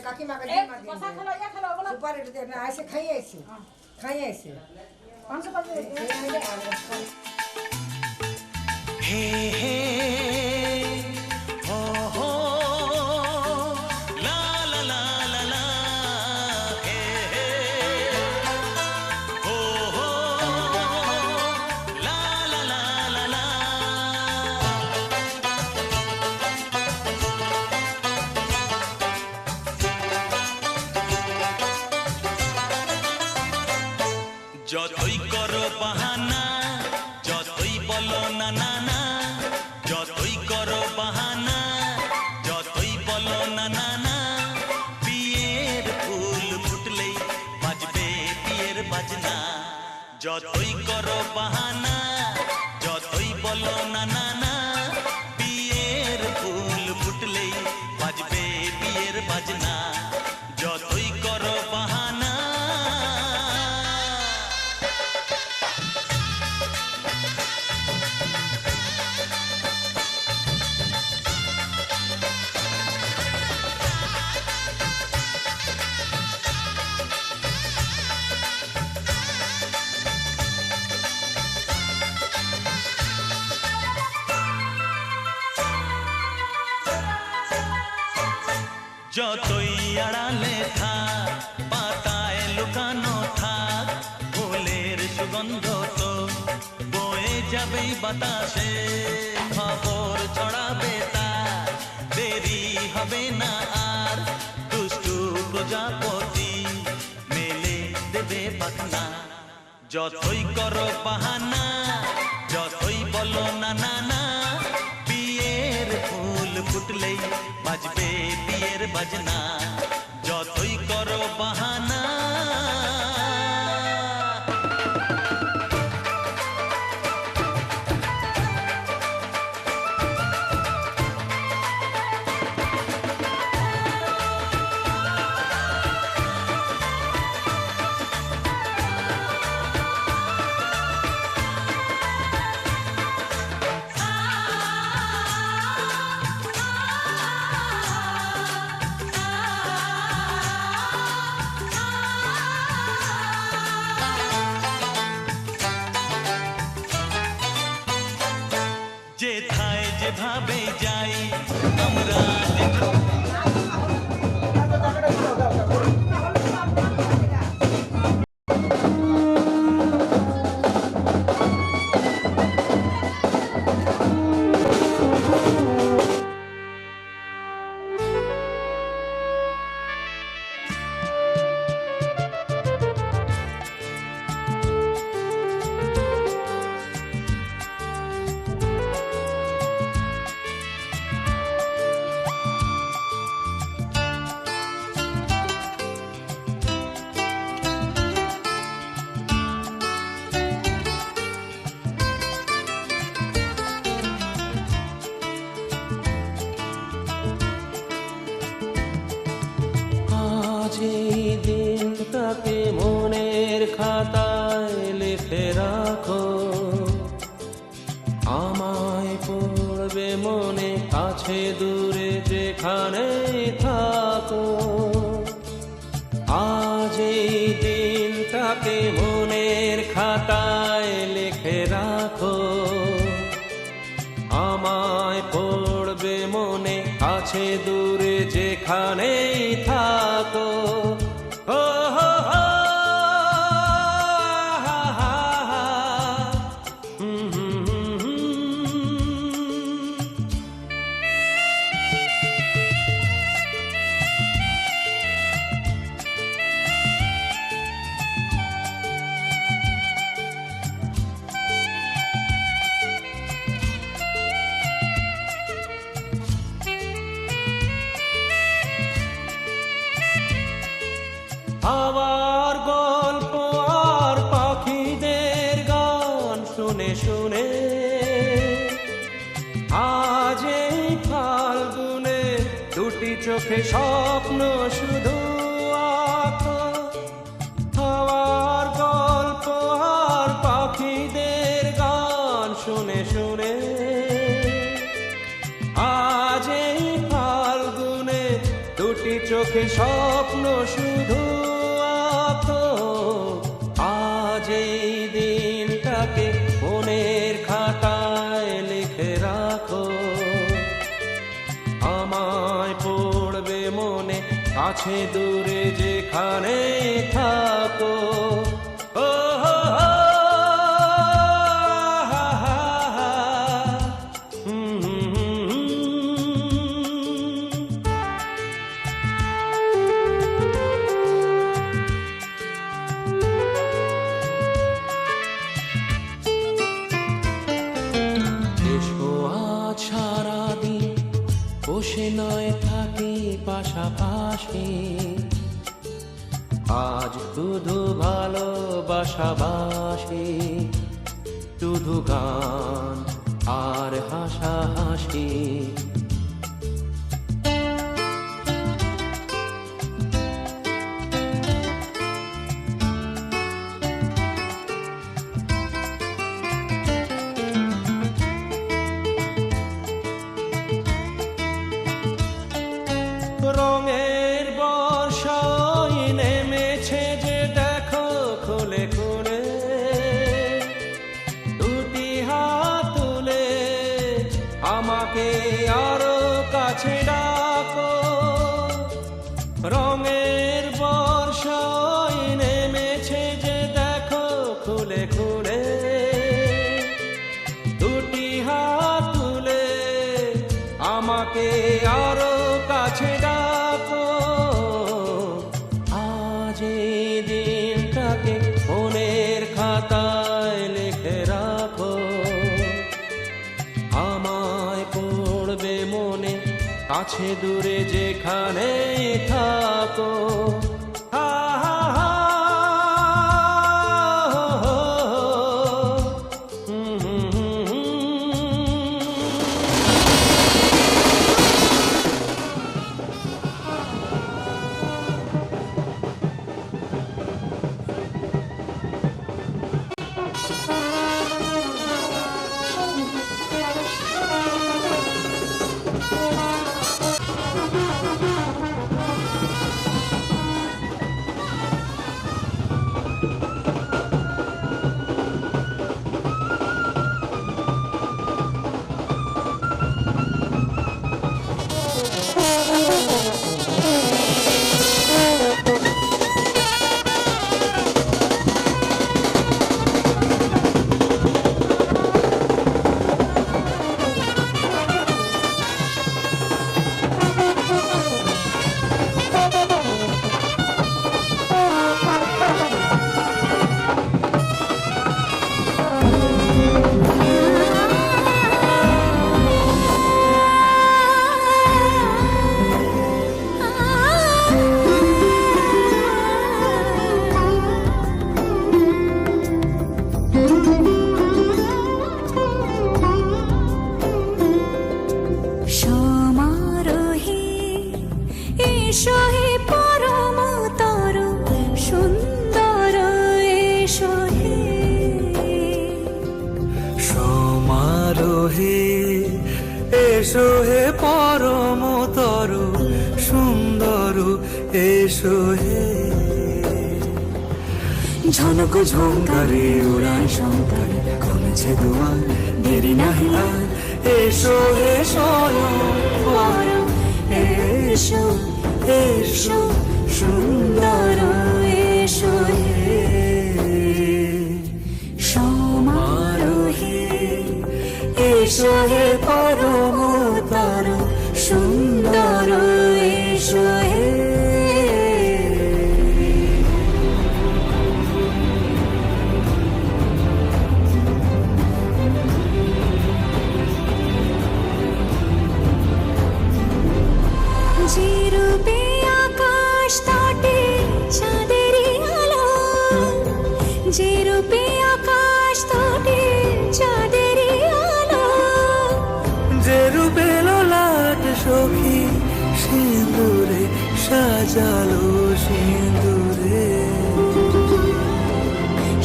কাকিমাকে সুপারি এসে খাইয়ে এসে হে হে হো হো লা লা লা লা লা হে হে হো হো লা লা লা লা লা যতই করো বাহানা যতই বলো না না না যতই করো বাহানা যতই বলো না না না বিয়ের ফুল ফুটলেই বাজবে বিয়ের বাজনা যতই করো বাহানা যতই বলো না না না বিয়ের ফুল ফুটলেই বাজবে বিয়ের বাজনা যতই করো বাহানা যতই আড়ালে থাক পাতায় লুকানো থাক ফুলের সুগন্ধ তো বয়ে যাবেই বাতাসে খবর ছড়াবে তার দেরি হবে না আর দুষ্টু প্রজাপতি মেলে দেবে পাখনা যতই করো বাহানা যতই বলো না না না বিয়ের ফুল ফুটলেই বাজবে বিয়ের বাজনা যতই করো বাহানা যেথায় যেভাবে যাই আমরা এই দিনটাকে মনের খাতায় লিখে রাখো আমায় পড়বে মনে কাছে দূরে যেখানে থাকো আজ এই দিনটাকে মনের খাতায় লিখে রাখো আমায় পড়বে মনে কাছে দূরে যেখানেই থাকো ও হো হো হা হা হা হাওয়ার গল্প আর পাখিদের গান শুনে শুনে আজ এই ফাল্গুনে দুটি চোখে স্বপ্ন শুধু আঁকো হাওয়ার গল্প আর পাখিদের গান শুনে শুনে আজ এই ফাল্গুনে দুটি চোখে স্বপ্ন শুধু আঁকো। আজ এই দিনটাকে মনের খাতায় লিখে রাখো। আমায় পড়বে মনে, কাছে দূরে যেখানে থাকো। ও হো হো, হা হা হা, হুম হুম হুম হুম। এসো আজ সারাদিন বসে নয় থাকি পাশাপাশি। আজ শুধু ভালোবাসাবাসি, শুধু গান আর হাসাহাসি। রঙের বর্ষায় নেমেছে যে দেখো খুলে খুলে। দুটি হাত তুলে আমাকে আরো কাছে ডাকো। রঙের বর্ষায় নেমেছে যে দেখো খুলে খুলে। দুটি হাত তুলে আমাকে আরো কাছে ডাকো। আজ এই দিনটাকে মনের খাতায় লিখে রাখো। আমায় পড়বে মনে, কাছে দূরে যেখানে থাকো। হা হা হা, হো হো হো, হুম হুম হুম হুম। এসো হে পরমতর সুন্দর, এসো হে ঝনক ঝঙ্কারে উড়ায় শঙ্কারে কমেছে দুয়ার, দেরি নাহি আর এসো হে স্বয়ং পরম, এসো এসো সুন্দর, এসো হে সমারোহে, এসো হে পরমতর সুন্দর, এসো হে যে রূপে আকাশ তটে চাঁদেরই আলো, যে রূপে আকাশ তটে চাঁদেরই আলো, যে রূপে ললাট সখী সিঁদুরে সাজালো সিঁদুরে,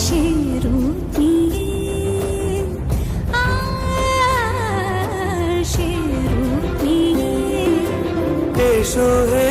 সে রূপ নিয়ে সে রূপ নিয়ে এসো হে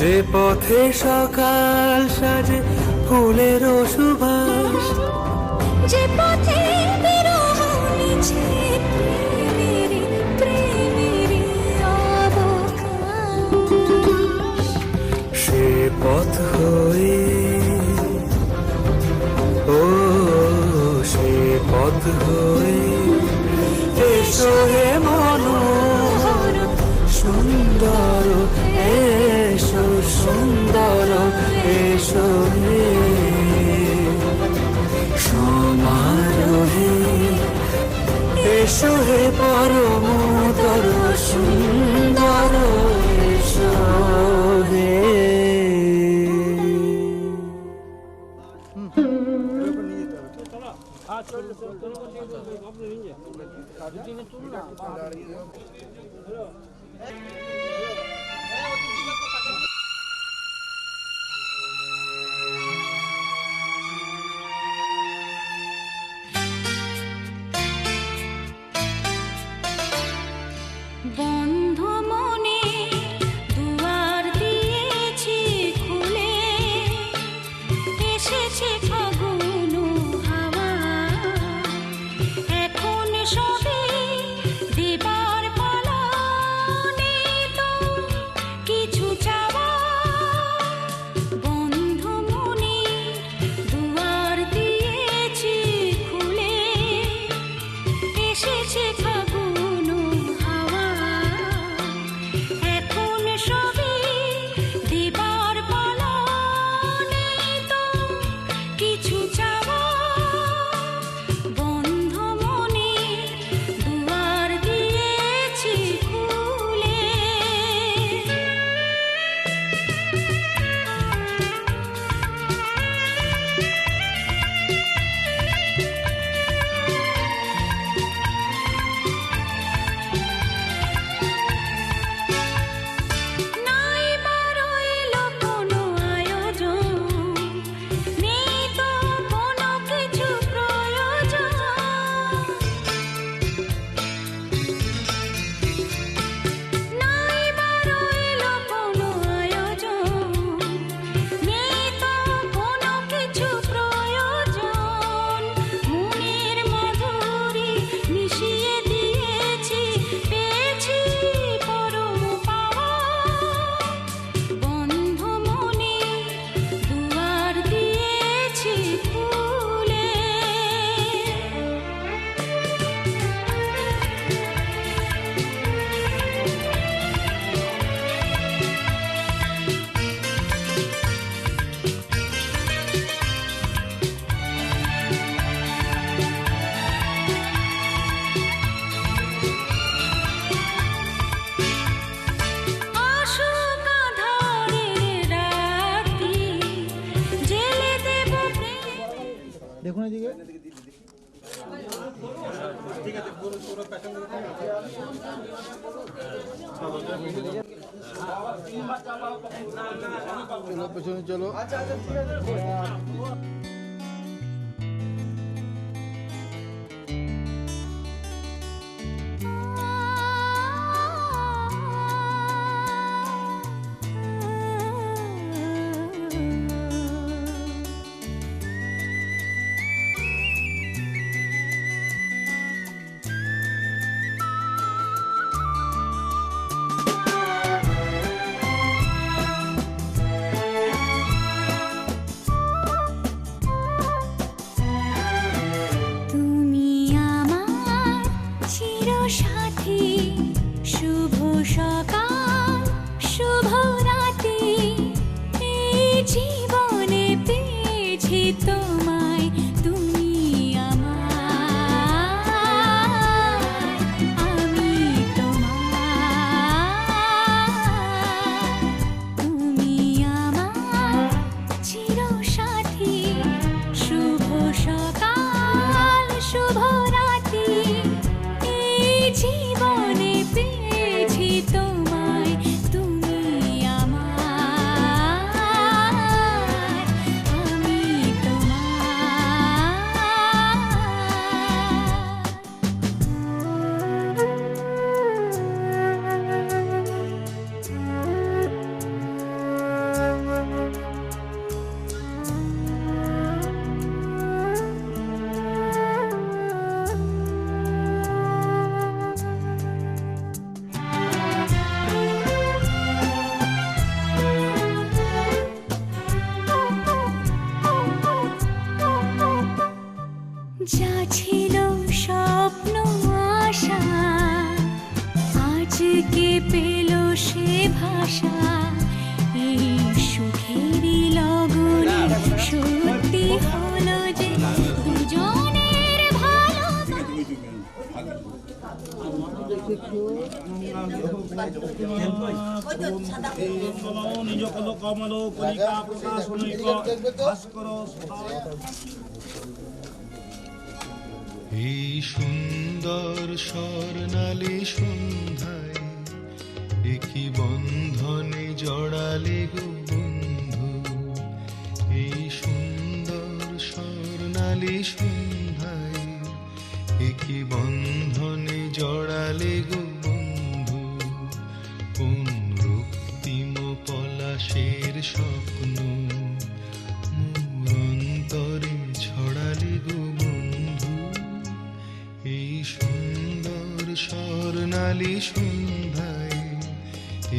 যে পথে সকাল সাজে ফুলের সুবাস, যে পথে বিরহ নিছে প্রেমেরই অবকাশ, সে পথ হয়ে ও সে পথ হয়ে এসো হে মনোহর সুন্দর, এসো সুন্দর, এসো হে সমারোহে, এসো হে পরমতর সুন্দর, এসো হে। বন্ধ মনে দুয়ার দিয়েছি খুলে, এসেছে ফাগুন হাওয়া, এখন সবে দেবার পালা, নেই তো কিছু চাওয়া। বন্ধ মনে দুয়ার দিয়েছি খুলে, এসেছে ফাগুন হাওয়া, এখন সবে দেবার পালা, নেই তো কিছু চাওয়া। বন্ধ মনে দুয়ার দিয়েছি খুলে। নাই বারো এলো কোনো আয়োজন, নেই তো কোনো কিছু প্রয়োজন। নাই বারো এলো কোনো আয়োজন, নেই তো কোনো কিছু প্রয়োজন। মনের মাধুরী মিশিয়ে দিয়েছি, পেয়েছি পরম পাওয়া। বন্ধ মনে দুয়ার দিয়েছি খুলে। আসুক আঁধারের রাতি, জেলে দেব প্রেম। দেখুন এদিকে চলো, পেছনে চলো। ছিল স্বপ্ন আশা, আজকে পেল সে ভাষা। এই সুখেরই লগনে সত্যি হলো যে দুজনের ভালো। নিজ কল কমল কলিকা প্রকাশনৈক ভাস্কর এই সুন্দর স্বর্ণালী সন্ধ্যায় একই বন্ধনে জড়ালে গো বন্ধু। এই সুন্দর স্বর্ণালী সন্ধ্যায় একই বন্ধনে জড়ালে গো বন্ধু। কোন রক্তিম পলাশের স্বপ্ন মোর অন্তরে ছড়ালে গো বন্ধু। এই সুন্দর স্বর্ণালী সন্ধ্যায়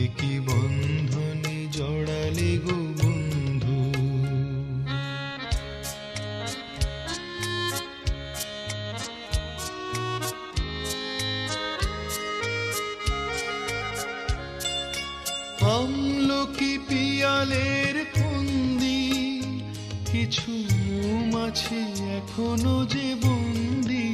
একই বন্ধনে জড়ালে গো বন্ধু। আমলকি পিয়ালের ফন্দি কিছু মৌমাছি এখনো যে বন্দি।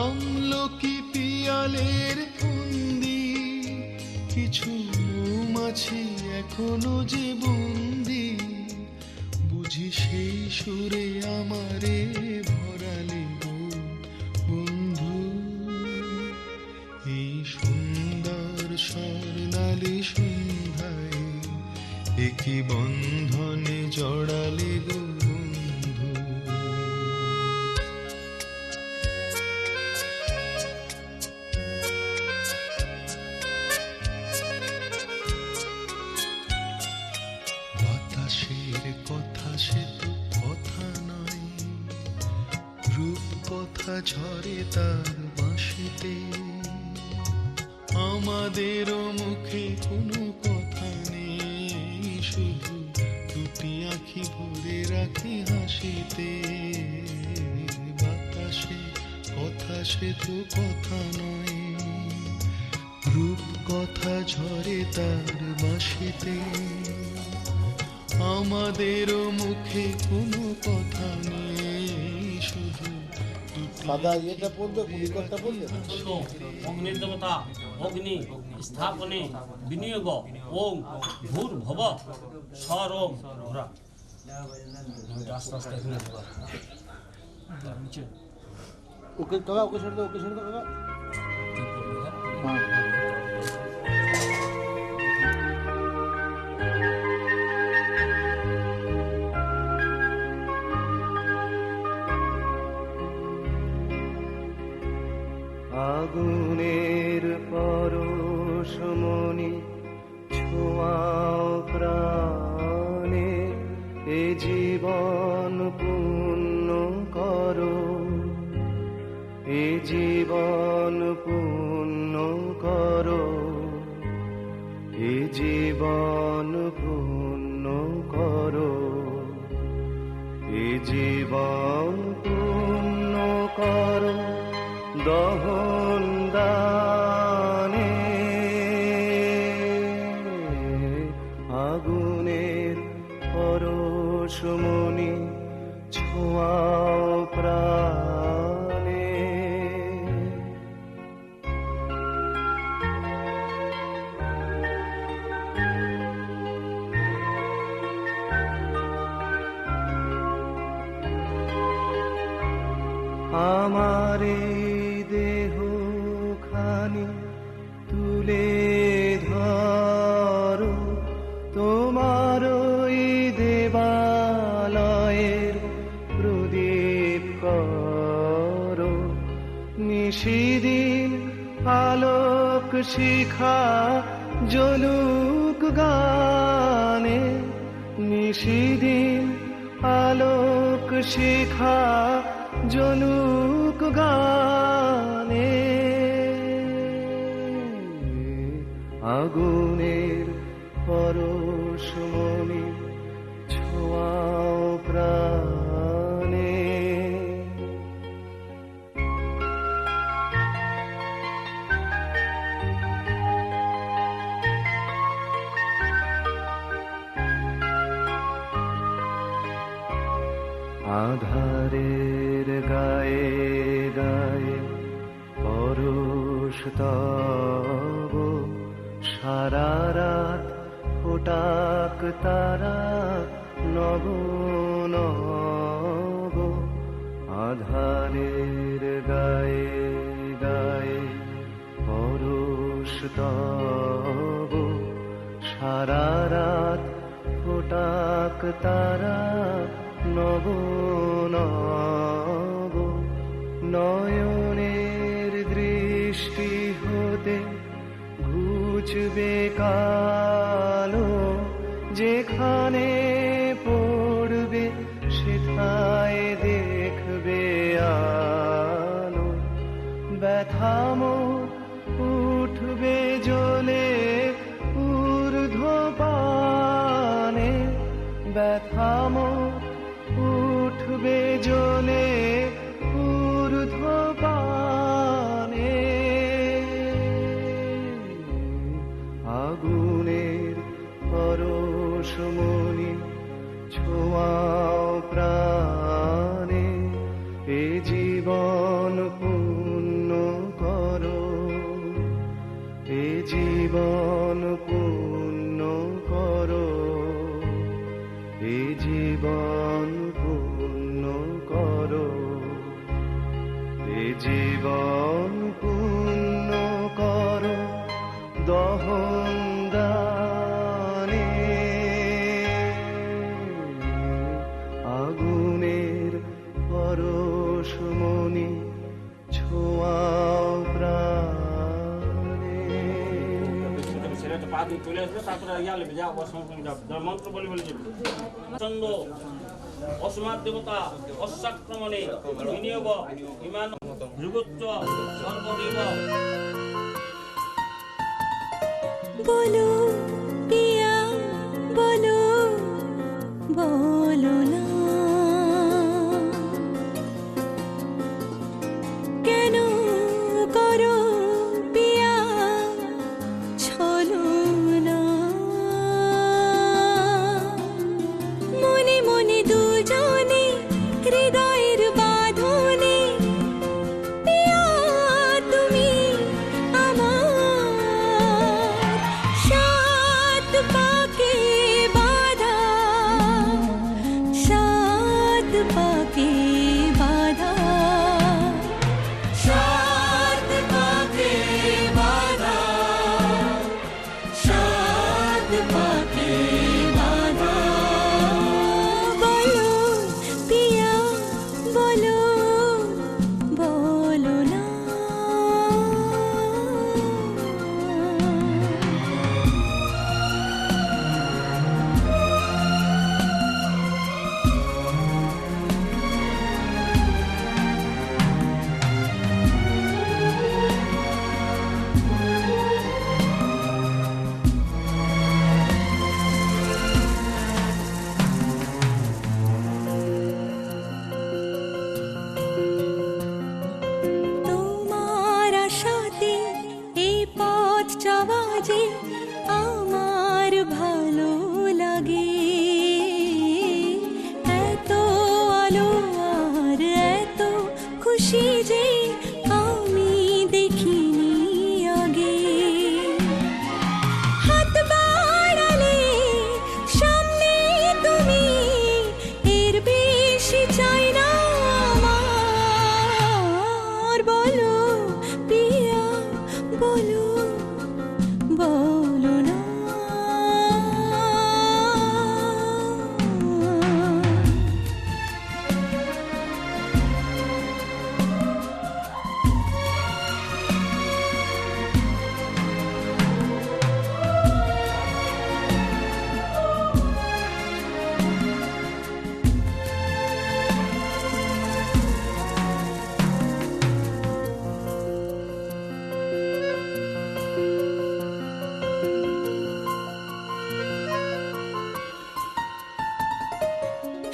আমলকি পিয়ালের ফন্দি কিছু মৌমাছি এখনো যে বন্দি। বুঝি সেই সুরে আমারে ভরালে গো বন্ধু। এই সুন্দর স্বর্ণালী সন্ধ্যায় একই বন্ধনে জড়ালে গো বন্ধু। বাতাসের কথা সে তো কথা নয়, রূপ কথা ঝরে তার বাঁশিতে। আমাদেরও মুখে কোনো কথা নেই, শুধু দুটি আঁখি ভরে রাখি হাসিতে। বাতাসে কথা সে তো কথা নয়, রূপ কথা ঝরে তার বাঁশিতে। আমাদেরও মুখে কোনো কথা নেই, শুধু দাদা এটা বলবে ভূমিকরটা বলবে অগ্নিদেবতা অগ্নি স্থাপনে বিনিয়োগ ওং ভূর্ভুব স্বরং ঘোরা। আস্তে আস্তে এখানে ওকে কাকা ওকে ছেড়ে দাও, ওকে ছেড়ে দাও কাকা। আগুনের পরশমণি ছোঁয়াও প্রাণে, এ জীবন পূর্ণ করো, এ জীবন পূর্ণ করো, এ জীবন পূর্ণ করো, এ জীবন পূর্ণ করো দহন দানে। আগুনের পরশমণি ছোঁয়াও প্রাণে। আমারে দেহ খানি তুলে ধরো, তোমার ওই দেবালয়ের প্রদীপ করো। নিশিদিন আলোক শিখা জ্বলুক গানে, নিশিদিন আলোক শিখা জ্বলুক গানে। আগুনের পরশমণি আধারের গায়ে গায়ে পরশ তব সারা রাত ফোটাক তারা নব নব আধারের গায়ে গায়ে পরশ তব সারা রাত ফোটাক তারা নব নব নয়নের দৃষ্টি হতে ঘুচবে কালো যেখানে পড়বে সেথায় দেখবে আলো ব্যথাম উঠবে জ্বলে ঊর্ধ্বপানে ব্যথাম উঠবে জ্বলে ঊর্ধ্বপানে আগুনের পরশমণি ছোঁয়াও প্রাণে এ জীবন পূর্ণ করো এ জীবন পূর্ণ করো এ জীবন পূর্ণ করো এ জীবন পূর্ণ করো দহন দানে আগুনের পরশমণি ছোঁয়াও প্রাণে ছেলেটা পা দিয়ে চলে আসবে তারপরে ইয়া লেবে যা মন্ত্র বলে বলে যাবে চন্দ অসমাদ দেবতা অশ্বাক্রমণে বিনিয়োগ ইমান ভৃগুচ্চ সর্বদেব বলো পিয়া বলো বলো না কেন করো পিয়া ছলো না মনে মনে দুজনে হৃদয়ের বাঁধনে পিয়া তুমি আমার সাত পাকে বাঁধা সাত পাকে বাঁধা সাত পাকে বাঁধা সাত পাকে বাঁধা বলো পিয়া বলো বলো না তোমার আশাতে এই পথ চলা যে আমার ভালো লাগে এত আলো আর এত খুশি যে আমি দেখিনি আগে হাত বাড়ালে সামনে তুমি এর বেশি চাই না আমার বলো পিয়া বলো বলো না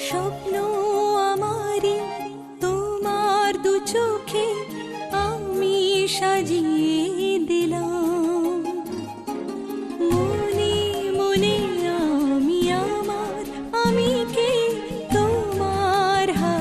স্বপ্ন আমারি তোমার দু চোখে আমি সাজিয়ে দিলাম মনে মনে আমি আমার আমিকে তোমার হাত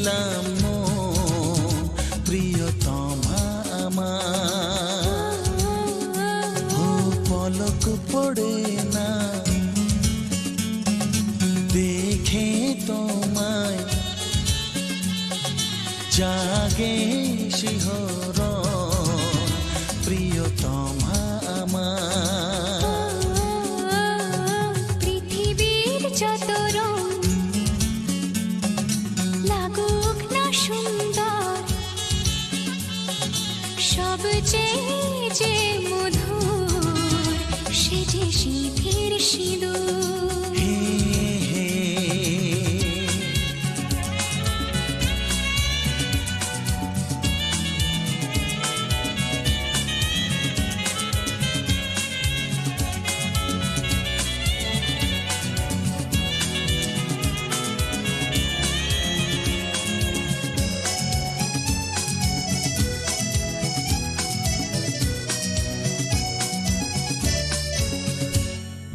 দিলাম মন, প্রিয়তমা আমার। ও পলক পড়ে না দেখে তোমায়, জাগে শিহরণ, প্রিয়তমা আমার। পৃথিবীর যত রং লাগুক না সুন্দর, সবচেয়ে যে মধুর সে যে সিঁথির সিঁদুর। হে হে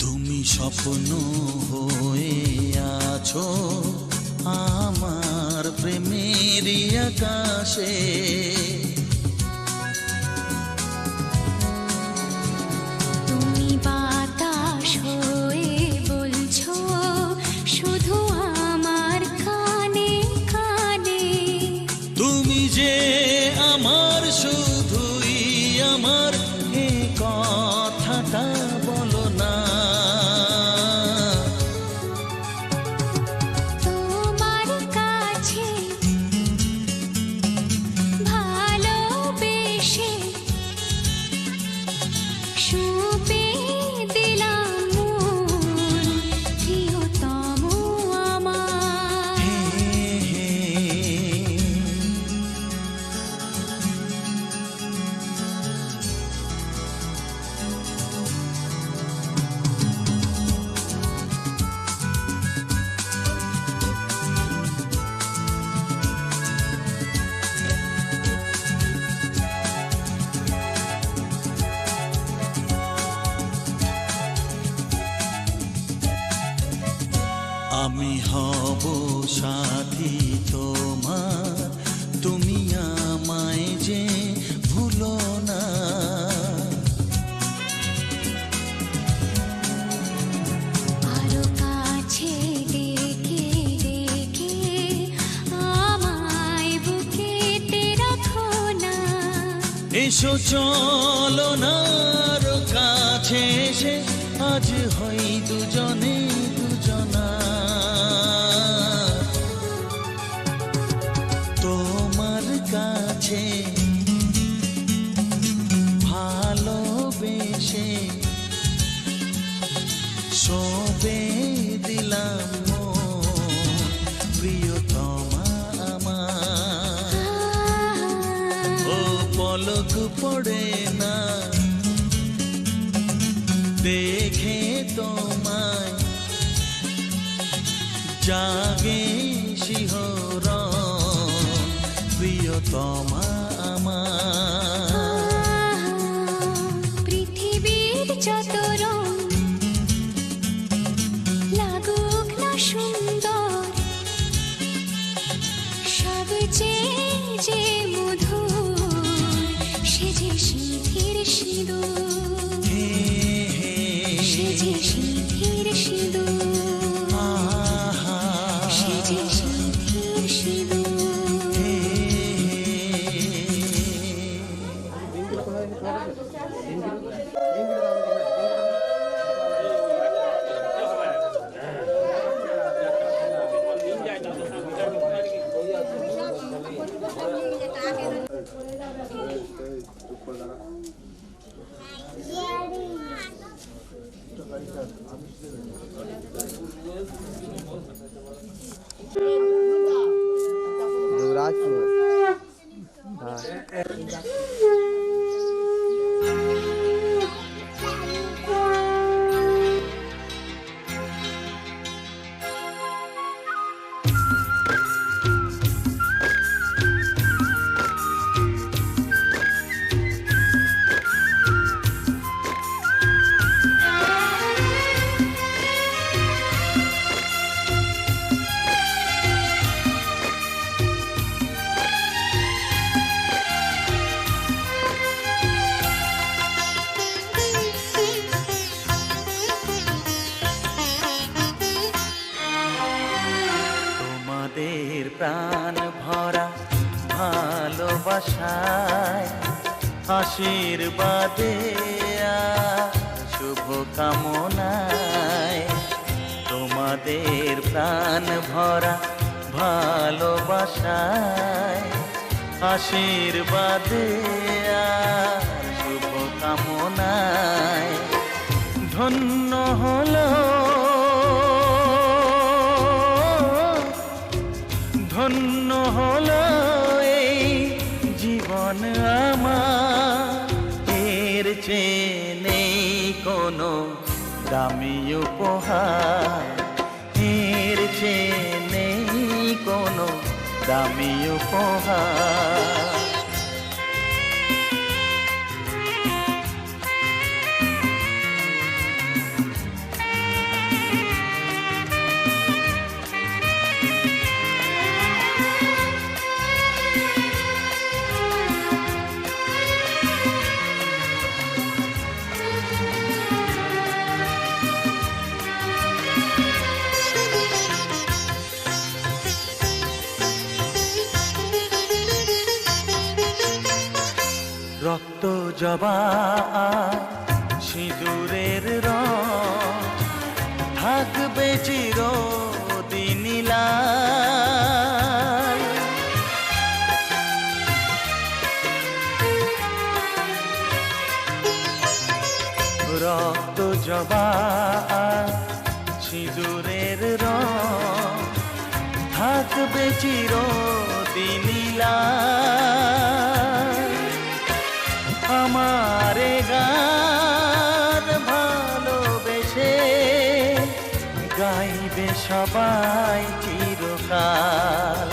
তুমি স্বপ্ন হয়ে আছো আমার প্রেমের আকাশে। তুমি বাতাস হয়ে বলছো শুধু আমার কানে কানে। তুমি যে আমার শুধুই আমার, এ কথাটা বলো না। তোমার কাছে ভালোবেসে সঁপে দিলাম মন, প্রিয়তম আমার। হে হে আমি হব সাথী তোমার, তুমি আমায় যে ভুলো না। আরো কাছে ডেকে ডেকে আমায় বুকেতে রাখো না। এসো চলো না আরো কাছে এসে, আজ হই দুজনে দুজনা। তোমার কাছে ভালোবেসে সবে দিলাম মন, প্রিয়তমা আমার। ও পলক পড়ে না দেখে তোমায়, জাগে শিহরণ, প্রিয়তমা আমার। পৃথিবীর যত রং লাগুক না সুন্দর, সবচেয়ে যে মধুর সে যে সিঁথির সিঁদুর। হে হে সে যে সিঁথির সিঁদুর, আহা সে যে সিঁথির সিঁদুর। হে राजपुर ভালোবাসায় আশীর্বাদে আর শুভ কামনায় তোমাদের প্রাণ ভরা ভালোবাসায় আশীর্বাদে আর শুভ কামনায় ধন্য হলো ধন্য হলো এই জীবন আমার, এর চেয়ে নেই কোনো দামি উপহার, এর চেয়ে নেই কোনো দামি উপহার। রক্ত জবা সিঁদুরের রং থাকবে চিরদিন লাল। রক্ত জবা সিঁদুরের রং থাকবে চিরদিন লাল। আমারে গান ভালোবেসে গাইবে সবাই চিরকাল।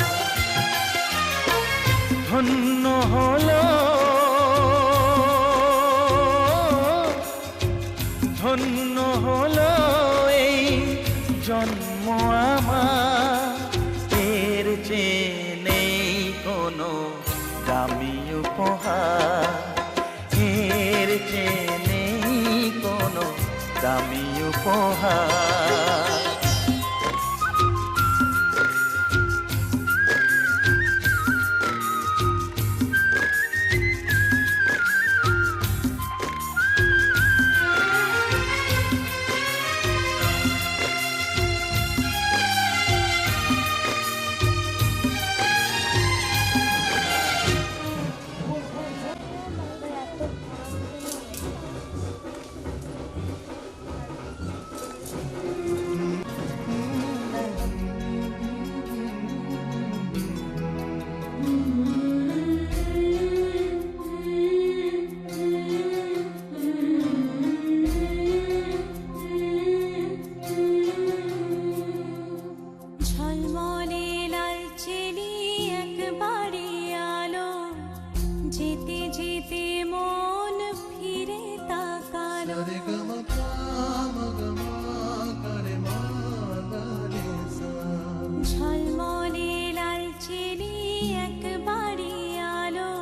ধন্য হলো ধন্য হলো এই জন্ম আমার, এর চেয়ে নেই কোনো দামি উপহার, এর চেয়ে নেই কোনো দামি উপহার। ঝলমলে লালচেলি একবারে আলো, যেতে যেতে মন ফিরে তাকালো। ঝলমলে লালচেলি একবারে আলো,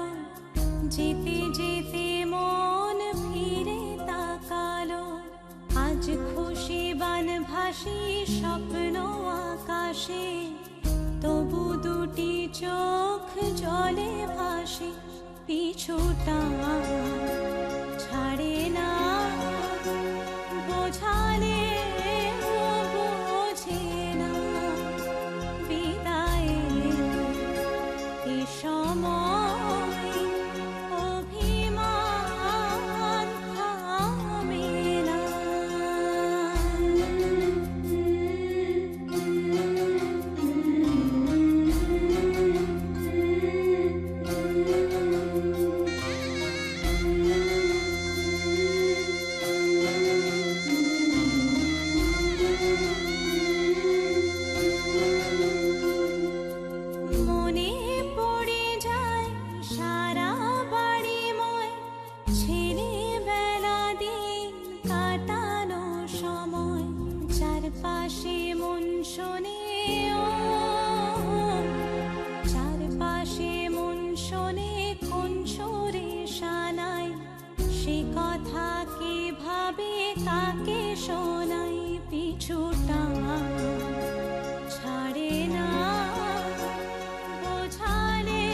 যেতে যেতে মন ফিরে তাকালো। আজ খুশি বানভাসি স্বপ্ন আকাশে, তবু দুটি চোখ জলে ভাসে। পিছুটা ছাড়ে না, বোঝালে বোঝে না। বিদায়ের এ সময় অভিমান থামে না। মনে পড়ে যায় সারা বাড়িময় ছেলেবেলা দিন কাটানো সময়। চারপাশে মন শোনে চারপাশে মন শোনে কোন সুরে শানায়। সে কথা কে ভাবে কাকে শোনাই। পিছুটা ছাড়ে না, বোঝালে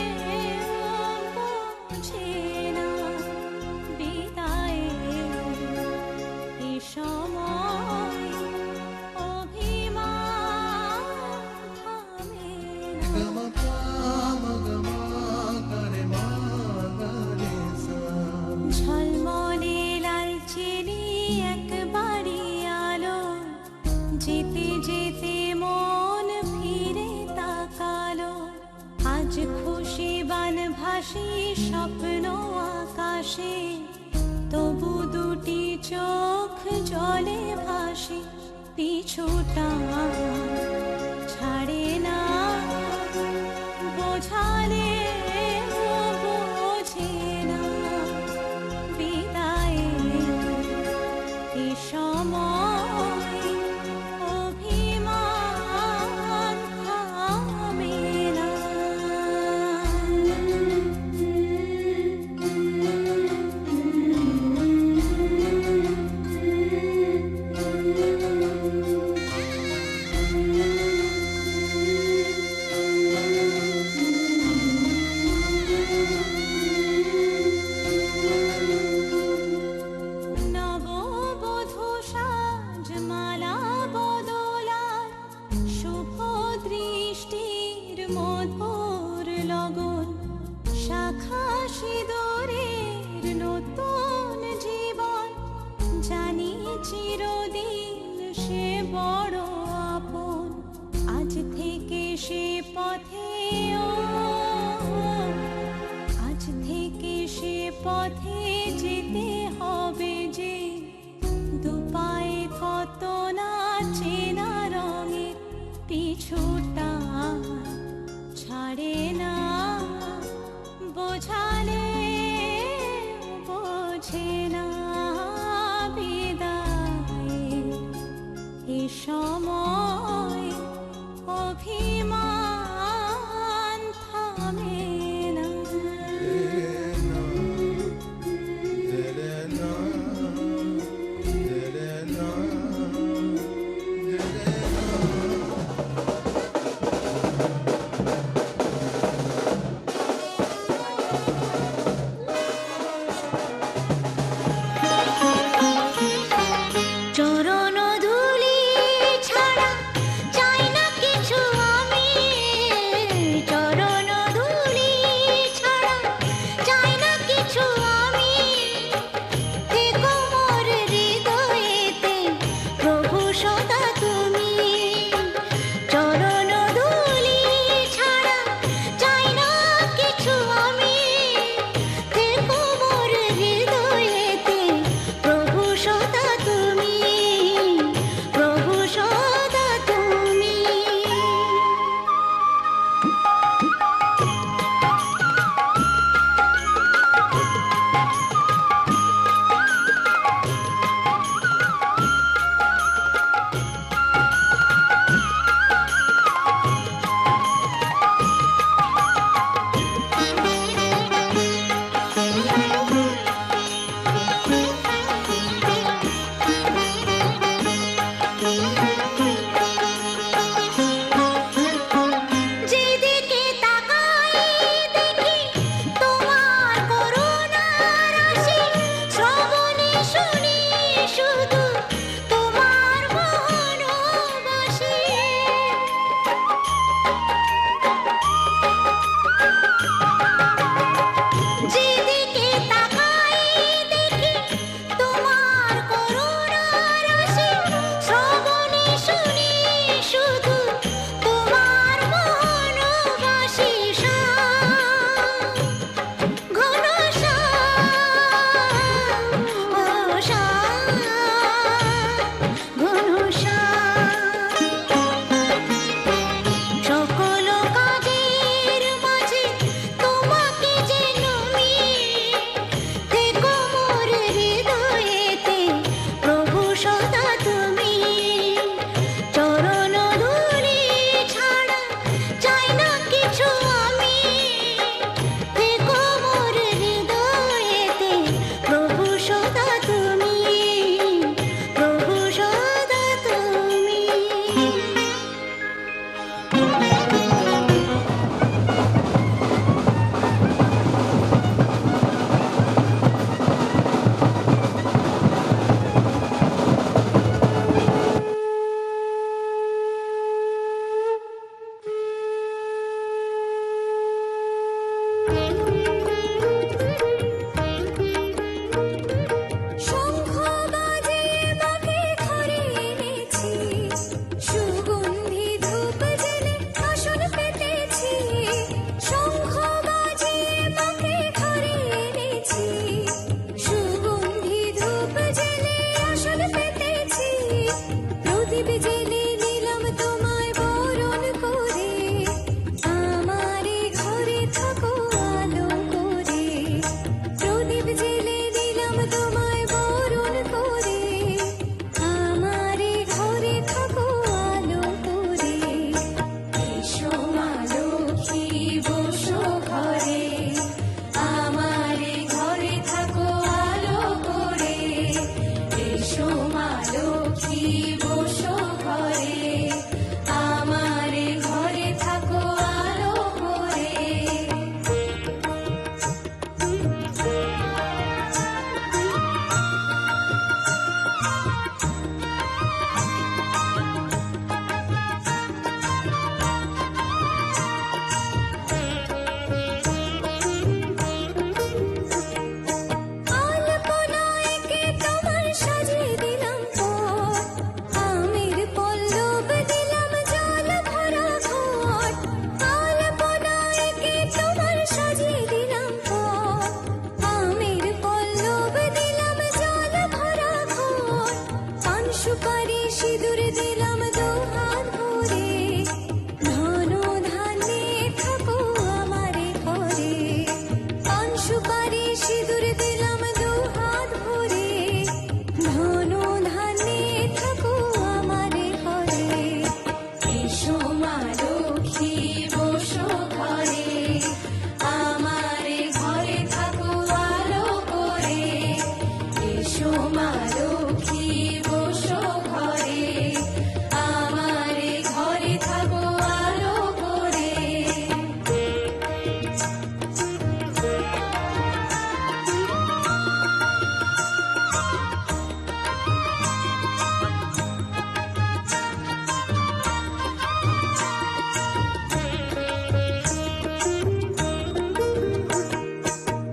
আজ খুশি বান ভাসি স্বপ্ন আকাশে, তবু দুটি চোখ জলে ভাসে, পিছুটা ছাড়ে না, বোঝালে বোঝে না, বিদায়ে এ সময় অভিমান থামে না। নববধূ সাজমালা বদলার, শুভ দৃষ্টির মধুর লগন, শাখা সিঁদুরের নতুন জীবন, জানি চিরদিন সে বড় আপন। আজ থেকে সে পথে আজ থেকে সে পথে যেতে হবে যে, দুপায়ে কত না চেনা রঙের, পিছুটা ছাড়ে না, বোঝালে বোঝে না, বিদায়ে এ সময় অভিমান থামে না।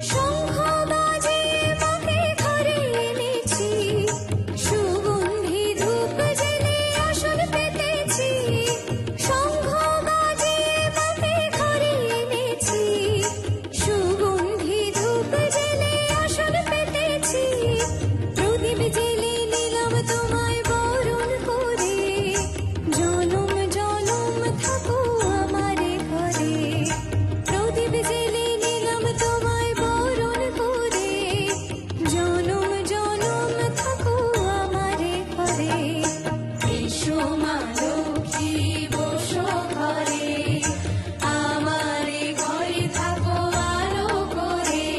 শঙ্খ বাজে মাকে ঘরে এনেছি, সুগন্ধি ধূপ জ্বেলে আসন পেতেছি। শঙ্খ বাজে মাকে ঘরে এনেছি, সুগন্ধি ধূপ জ্বেলে আসন পেতেছি। প্রদীপ জ্বেলে নিলাম তোমায় বরণ করে, জনম জনম থাকো আমারে ঘরে। প্রদীপ জ্বেলে নিলাম তোমায় বরণ করে, জনম জনম থাকো আমারে ঘরে। এসো মা লক্ষ্মী বসো ঘরে, আমারে ঘরে থাকো আলো করে।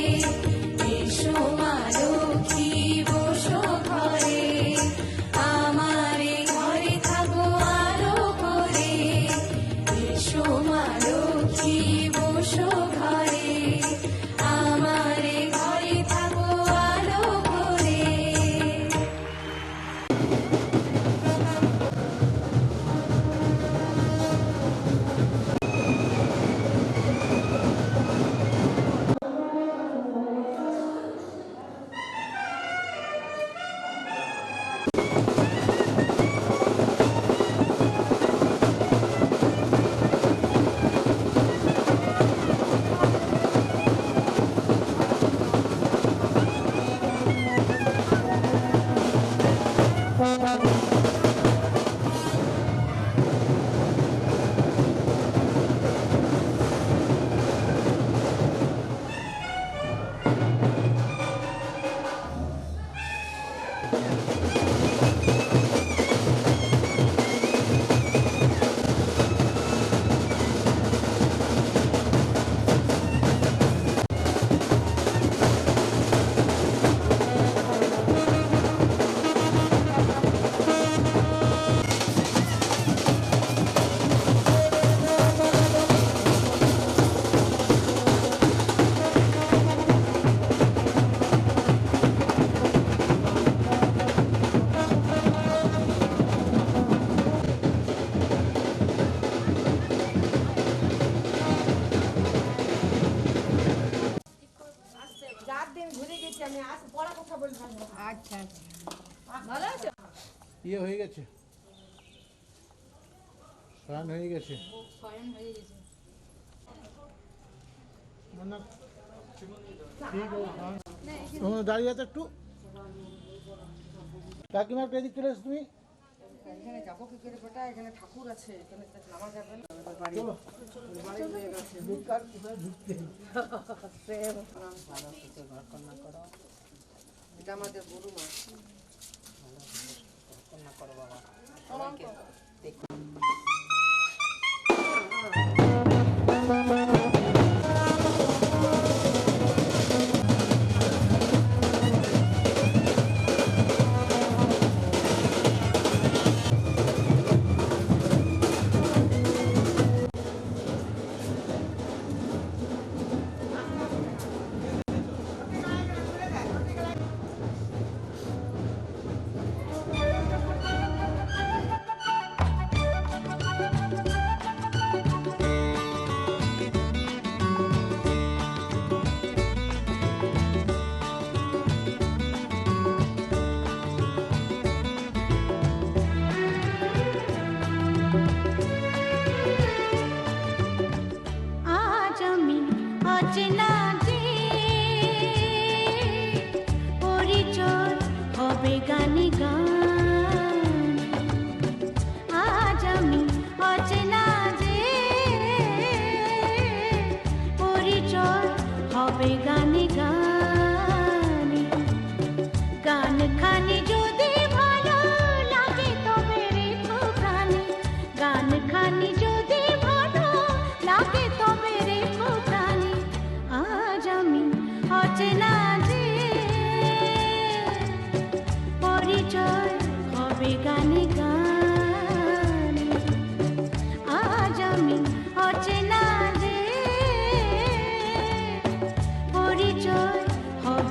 এসো মা লক্ষ্মী বসো ঘরে, আমারে ঘরে থাকো আলো করে। এসো মা লক্ষ্মী বসো ঘরে, আমারে ঘরে থাকো আলো করে। যার দিন ঘুরে গেছি আমি আজ পড়া কথা বলবো। আচ্ছা ভালো আছো? ইয়ে হয়ে গেছে, স্নান হয়ে গেছে। না, ঠিক আছে, তোমরা দাঁড়িয়ে আছে একটু। কাকিমার এদিক চলে এসো তুমি। এখানে যাবো কি করে বেটা, এখানে ঠাকুর আছে, এখানে তো নামা যাবে না। চলো। বাড়ি হয়ে গেছে। বেকার কোথায় ঢুকতে? এটা আমাদের গুরু মা।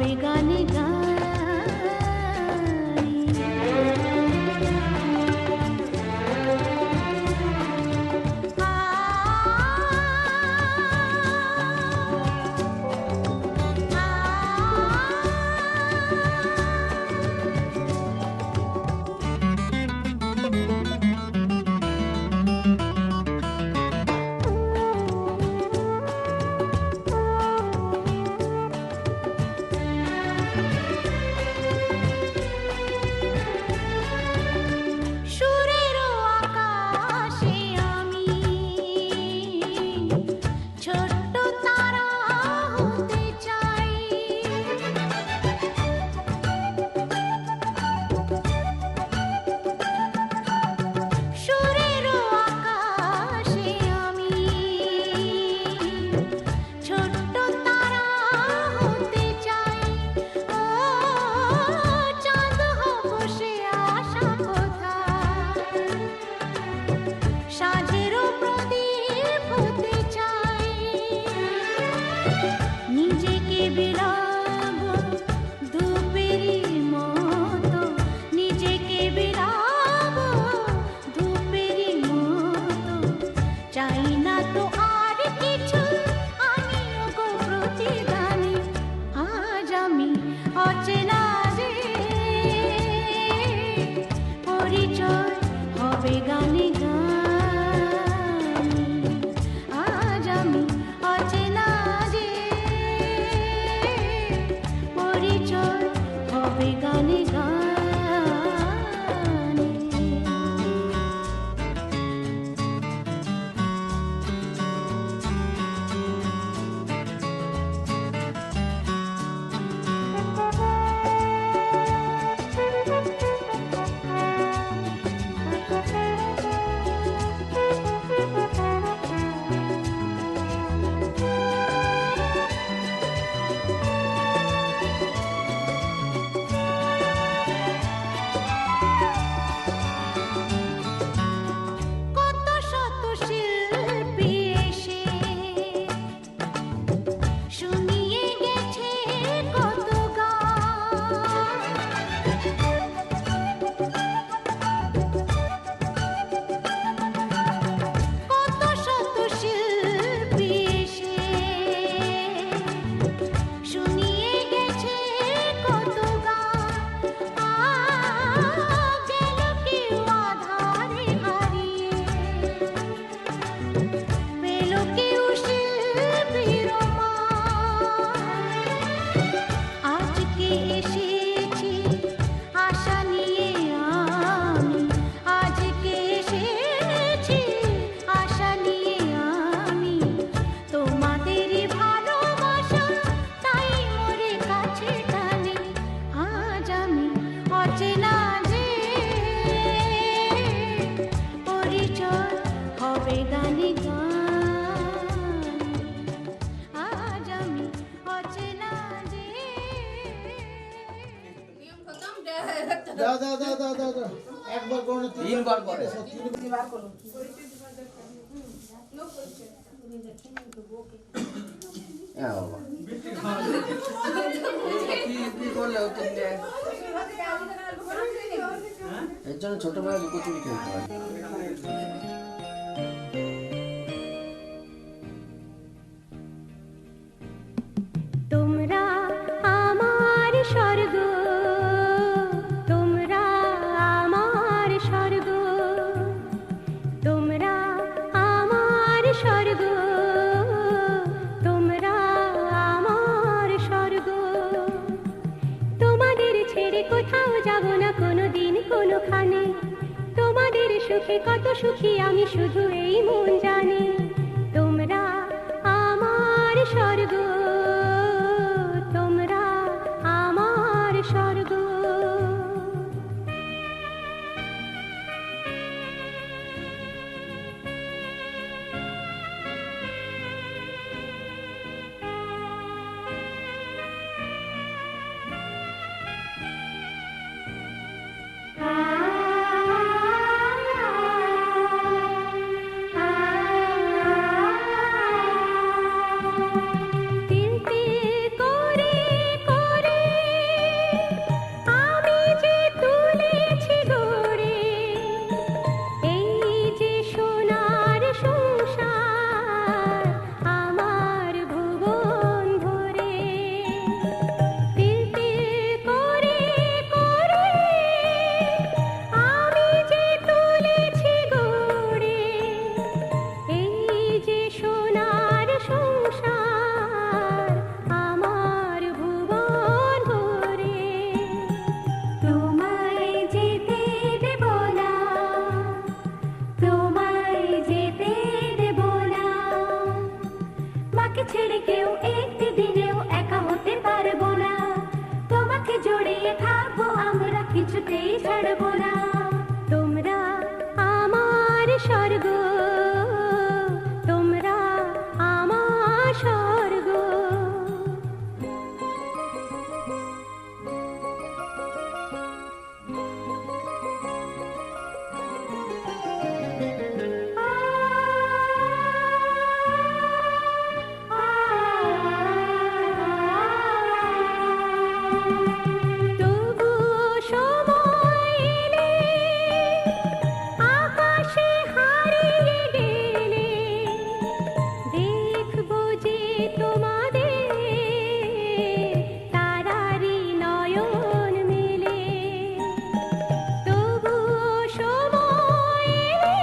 হবে গানে গানে। সুরেরও আকাশে আমি ছোট্ট তারা হতে চাই। সুরেরও আকাশে আমি ছোট্ট তারা হতে চাই। ও চাঁদ হব সে আশা কোথায়, সাঁঝেরও প্রদীপ হতে চাই। নিজেকে বিলাবো ধূপেরই মতো, নিজেকে বিলাবো ধূপেরই মতো। চাই না তো আর কিছু আমিও গো প্রতিদানে। আজ আমি অচেনা যে পরিচয় হবে গানে গানে। আজ আমি অচেনা যে পরিচয় হবে গানে গানে। কত শত শিল্পী এসে শুনিয়ে গেছে কত গান। কত শত শিল্পী এসে শুনিয়ে গেছে কত গান। গেল কেউ আধারে হারিয়ে, পেল কেউ শিল্পীর মান। আজকে এসেছি আশা নিয়ে আমি, আজকে এসেছি আশা নিয়ে আমি। তোমাদেরই ভালোবাসা তাই মোরে কাছে টানে। আজ আমি অচেনা যে পরিচয় হবে গানে গানে। আজ আমি অচেনা যে। দাও দাও দাও দাও দাও দাও। একবার করো না, তিনবার করে। হ্যাঁ বাবা কি করলে হতো এর জন্য ছোটবেলায় লুকোচুরি খেলতে হয়। তোমরা আমার স্বর্গ, তোমরা আমার স্বর্গ, তোমরা আমার স্বর্গ, তোমরা আমার স্বর্গ। তোমাদের ছেড়ে কোথাও যাব না কোনোদিন কোনোখানে। তোমাদের সুখে কত সুখী আমি শুধু এই মন জানে। তোমরা আমার স্বর্গ, তোমরা আমার স্বর্গ। আ ছাড়বো না। তোমরা আমার স্বর্গ, তোমরা আমার স্বর্গ। তবু সময় এলে আকাশে হারিয়ে গেলে দেখবো যে তোমাদের তারারি নয়ন মেলে। তবু সময় এলে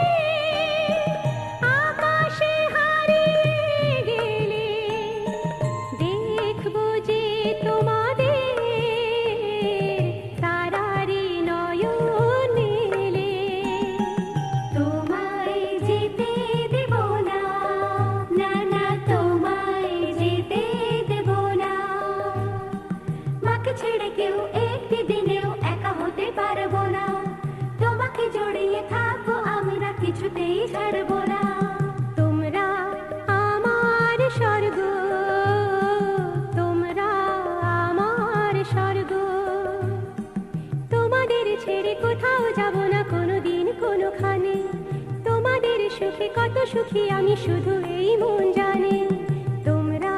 আকাশে হারিয়ে গেলে দেখবো যে তোমাদের তারারি নয়ন মেলে। তোমায় যেতে দেব না, না না তোমায় যেতে দেব না। মাকে ছেড়ে কেউ একটি দিনেও একা হতে পারবো না। তোমাকে জড়িয়ে থাকবো আমরা, কিছুতেই ছাড়বো না। তোমরা আমার স্বর্গ, তোমরা আমার স্বর্গ। তোমাদের ছেড়ে কোথাও যাব না কোনোদিন কোনোখানে। তোমাদের সুখে কত সুখী আমি শুধু এই মন জানে। তোমরা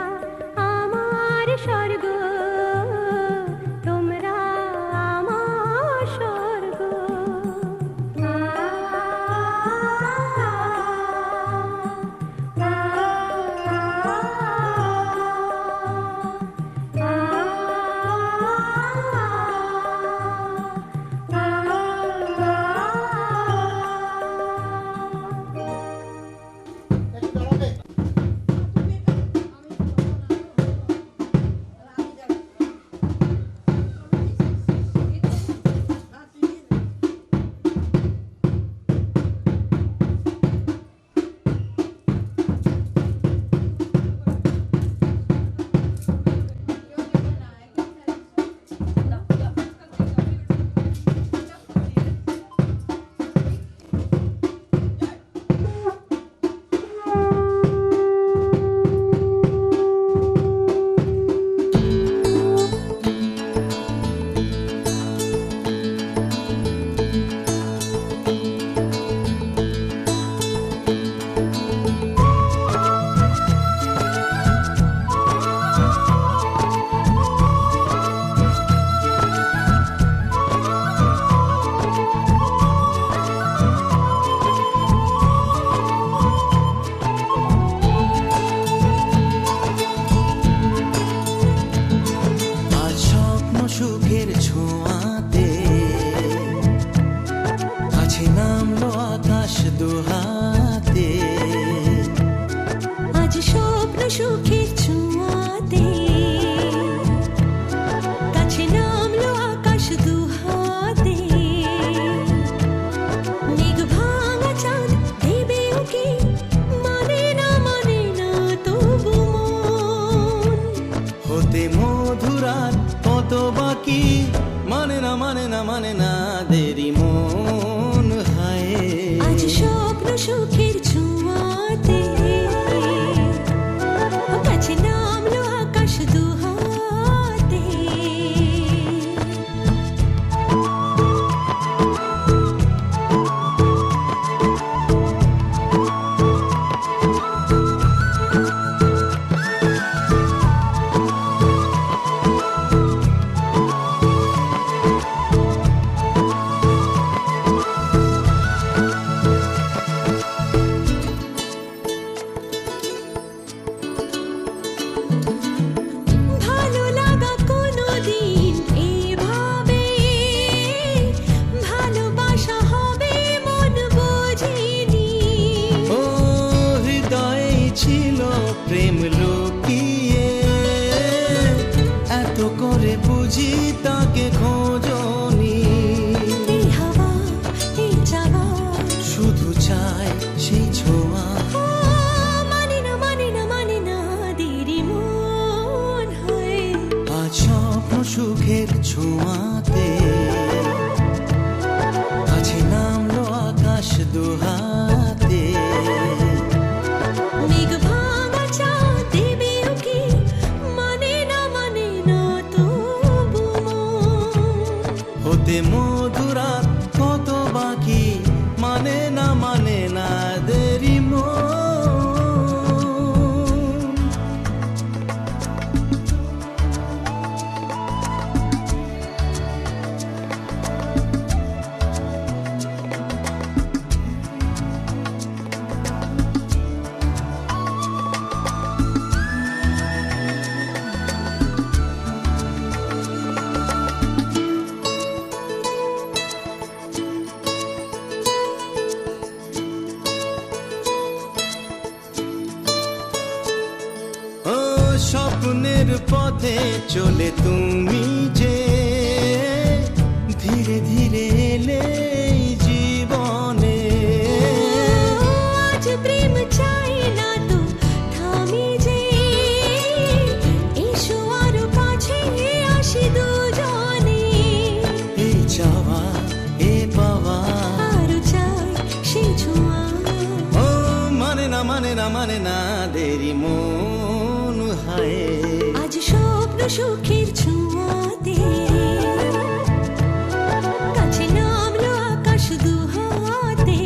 আমার স্বর্গ, তোমরা আমার স্বর্গ। একটু দাঁড়াবে। আজ স্বপ্ন সুখের ছোঁয়াতে কাছে নামলো আকাশ দুহাতে। আজ স্বপ্ন সুখের ছোঁয়াতে কাছে নামলো আকাশ দুহাতে। মেঘ ভাঙা চাঁদ দেবে ওকে, মানে না তবু মন। হতে মধুরাত কত বাকি, মানে না দেরি মন হায়। আজ স্বপ্ন সুখের ছোঁয়াতে কাছে নামলো আকাশ দুহাতে। সুখের ছোঁয়াতে মনের পথে চলে তুমি যে ধীরে ধীরে এলে এই জীবনে। আজ প্রেম চাই না তো থামি যে, এসো আরো কাছে আসি দুজনে। এই চাওয়া এ পাওয়া আরো চাই সে ছোঁয়া। ও মানে না মানে না মানে না দেরি মন হায়। আজ স্বপ্ন সুখের ছোঁয়াতে কাছে নামলো আকাশ দুহাতে।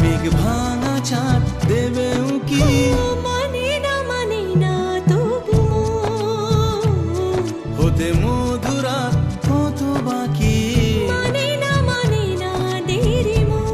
মেঘ ভাঙা চাঁদ দেবে উকি মানে না তবু হতে মধুরাত কত বাকি। মানে না দেরি মন।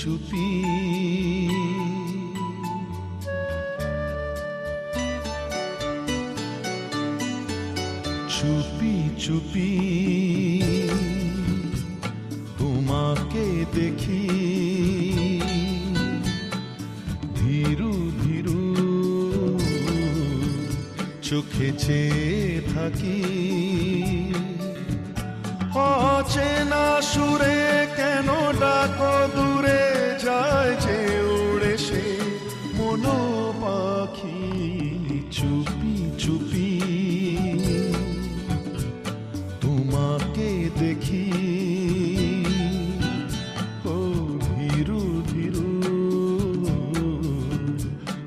চুপি চুপি চুপি তোমাকে দেখি ধীরু ধীরু চোখে চেয়ে থাকি অচেনা সুরে কেন ডাকো দূরে যায় যে উড়ে সে মনো পাখি চুপি চুপি তোমাকে দেখি ও ধীরু ধীরু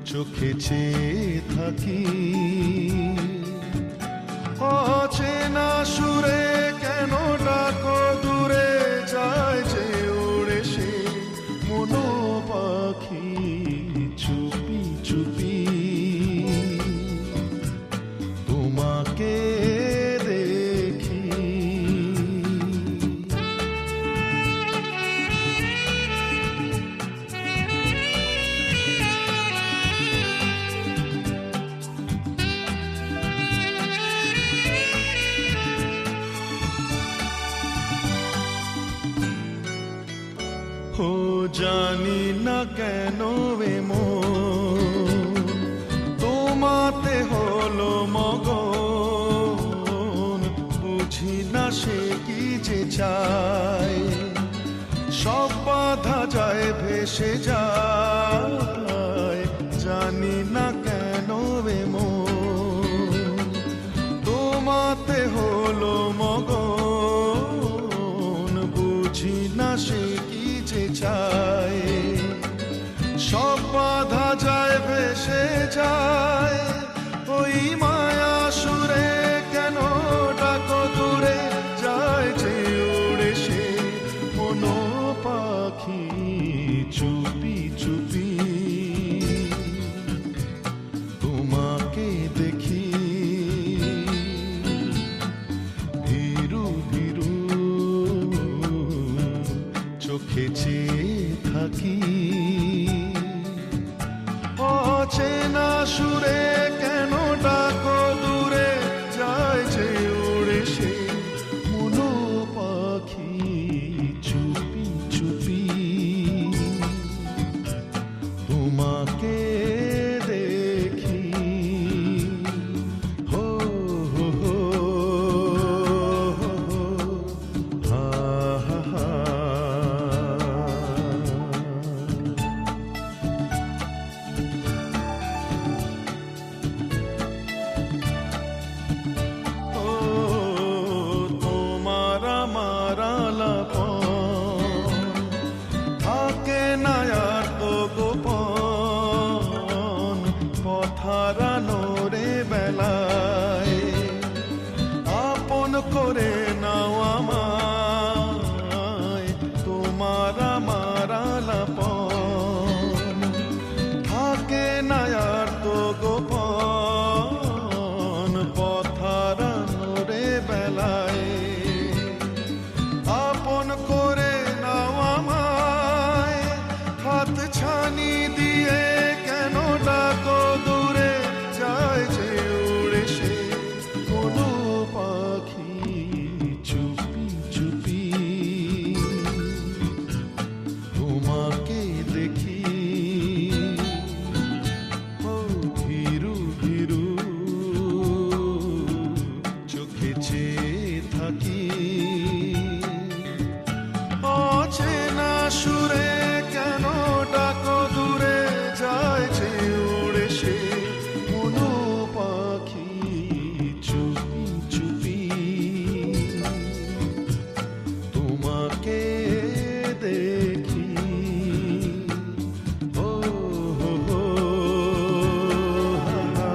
চোখে চেয়ে থাকি অচেনা সুরে কেন ডাকো দূরে যায় যে উড়ে সে মনো পাখি চুপি চুপি তোমাকে দেখি ও জানি না কেন তোমাতে হলো মগন বুঝি না সে কি যে চায় সব বাধা যায় ভেসে যায় জানি না কেন তোমাতে হলো মগন বুঝি না সে কি যে চায় সব বাধা যায় ভেসে যায় ওই মায়া সুরে কেন ডাকো দূরে যায় যে উড়ে সে মনো পাখি চুপি চুপি তোমাকে দেখি ধীরু ধীরু চোখে চেয়ে থাকি অচেনা সুরে কেন ডাকো দূরে যায় যে উড়ে সে মনো পাখি চুপি চুপি তোমাকে দেখি হো হো হো হা হা হা ও তোমার আমার আলাপন থাকে না আর তো গোপন পথারানোরে বেলায় আপন করে নাও আমায় তোমার আমার আলাপন থাকে না আর তো গোপন পথারানোরে বেলায় আপন করে নাও আমায় হাত ছানি দিয়ে কেন ডাকো দূরে যায় যে উড়ে সে কোনো পাখি চুপি চুপি তোমাকে দেখি ও ধীরু ধীরু চোখে চেয়ে থাকি অচেনা সুরে কেন ডাকো দূরে যায় যে উড়ে সে মনো পাখি চুপি চুপি তোমাকে দেখি ও হো হো হা হা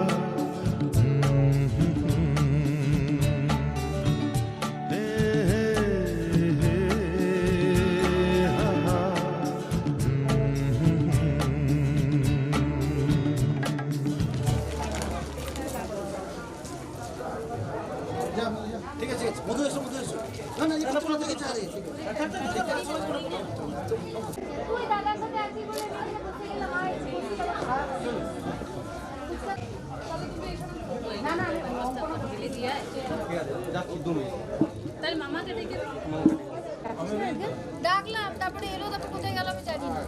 হে হে হা হা ঠিক আছে মধু এসো না না এটা পুরো থেকে চাই তুই দাদা ডাকলাম, তারপরে এলো, তারপরে কোথায় গেল আমি জানি না।